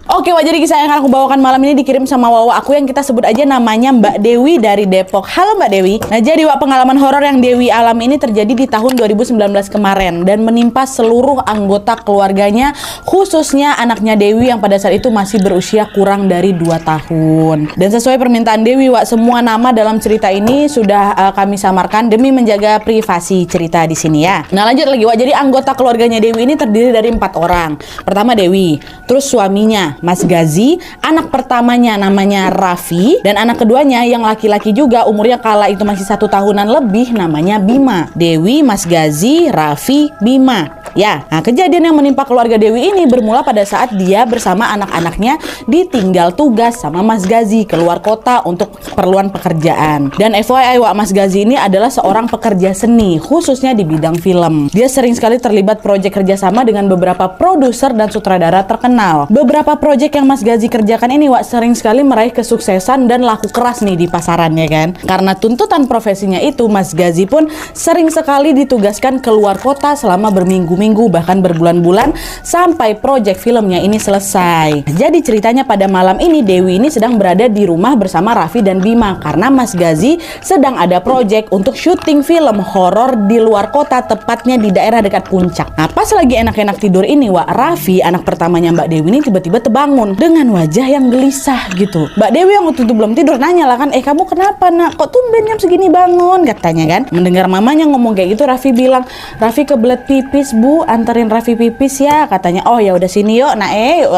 Oke, Wak, jadi kisah yang akan aku bawakan malam ini dikirim sama Wawa aku yang kita sebut aja namanya Mbak Dewi dari Depok. Halo Mbak Dewi. Nah, jadi Wak, pengalaman horor yang Dewi alami ini terjadi di tahun 2019 kemarin dan menimpa seluruh anggota keluarganya, khususnya anaknya Dewi yang pada saat itu masih berusia kurang dari 2 tahun. Dan sesuai permintaan Dewi, Wak, semua nama dalam cerita ini sudah kami samarkan demi menjaga privasi cerita di sini ya. Nah, lanjut lagi, Wak. Jadi anggota keluarganya Dewi ini terdiri dari 4 orang. Pertama Dewi, terus suaminya Mas Gazi, anak pertamanya namanya Raffi, dan anak keduanya yang laki-laki juga umurnya kala itu masih 1 tahunan lebih namanya Bima. Dewi, Mas Gazi, Raffi, Bima. Ya, nah kejadian yang menimpa keluarga Dewi ini bermula pada saat dia bersama anak-anaknya ditinggal tugas sama Mas Gazi keluar kota untuk keperluan pekerjaan. Dan FYI, Wak, Mas Gazi ini adalah seorang pekerja seni, khususnya di bidang film. Dia sering sekali terlibat proyek kerjasama dengan beberapa produser dan sutradara terkenal. Beberapa proyek yang Mas Gazi kerjakan ini, Wak, sering sekali meraih kesuksesan dan laku keras nih di pasarannya kan. Karena tuntutan profesinya itu, Mas Gazi pun sering sekali ditugaskan keluar kota selama berminggu-minggu bahkan berbulan-bulan sampai proyek filmnya ini selesai. Jadi ceritanya pada malam ini Dewi ini sedang berada di rumah bersama Raffi dan Bima karena Mas Gazi sedang ada proyek untuk syuting film horor di luar kota, tepatnya di daerah dekat puncak. Nah, pas lagi enak-enak tidur ini, Wak, Raffi anak pertamanya Mbak Dewi ini tiba-tiba terbangun dengan wajah yang gelisah gitu. Mbak Dewi yang waktu itu belum tidur nanya lah kan, kamu kenapa nak? Kok tumben jam segini bangun? Katanya kan. Mendengar mamanya ngomong kayak gitu, Raffi bilang, Raffi kebelet pipis bu, anterin Raffi pipis ya. Katanya, oh ya udah sini yuk nak,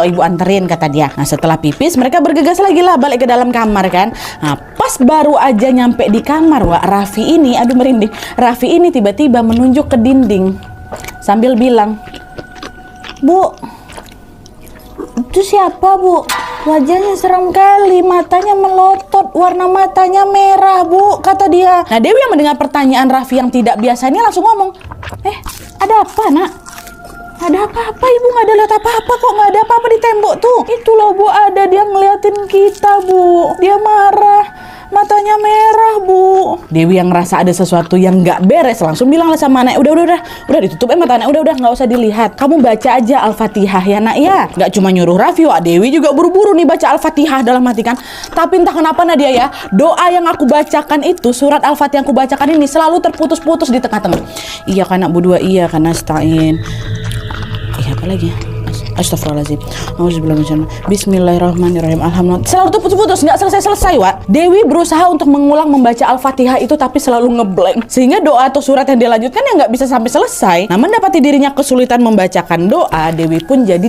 ibu anterin, kata dia. Nah, setelah pipis mereka bergegas lagi lah balik ke dalam kamar kan. Nah, pas baru aja nyampe di kamar, Wak, Raffi ini, aduh merinding, Raffi ini tiba-tiba menunjuk ke dinding sambil bilang, Bu, itu siapa bu? Wajahnya serem kali, matanya melotot, warna matanya merah bu, kata dia. Nah, Dewi yang mendengar pertanyaan Raffi yang tidak biasa ini langsung ngomong, ada apa nak? Ada apa-apa, ibu nggak ada lihat apa-apa kok, nggak ada apa-apa di tembok tuh. Itu loh bu, ada dia ngeliatin kita bu, dia marah, matanya merah bu. Dewi yang ngerasa ada sesuatu yang nggak beres langsung bilang lah sama anak, udah ditutup matanya, udah nggak usah dilihat, kamu baca aja Al-Fatihah ya nak ya. Nggak cuma nyuruh Raffi, Wak, Dewi juga buru-buru nih baca Al-Fatihah dalam hati kan. Tapi entah kenapa Nadia ya, doa yang aku bacakan itu, surat Al-Fatihah yang aku bacakan ini selalu terputus-putus di tengah-tengah. Iya kan nak berdua, iya kan nasta'in. Apa lagi ya? Astagfirullahaladzim. Bismillahirrahmanirrahim. Alhamdulillah. Selalu tuh putus-putus, nggak selesai-selesai, Wak. Dewi berusaha untuk mengulang membaca Al-Fatihah itu tapi selalu ngeblank. Sehingga doa atau surat yang dilanjutkan ya nggak bisa sampai selesai. Nah, mendapati dirinya kesulitan membacakan doa, Dewi pun jadi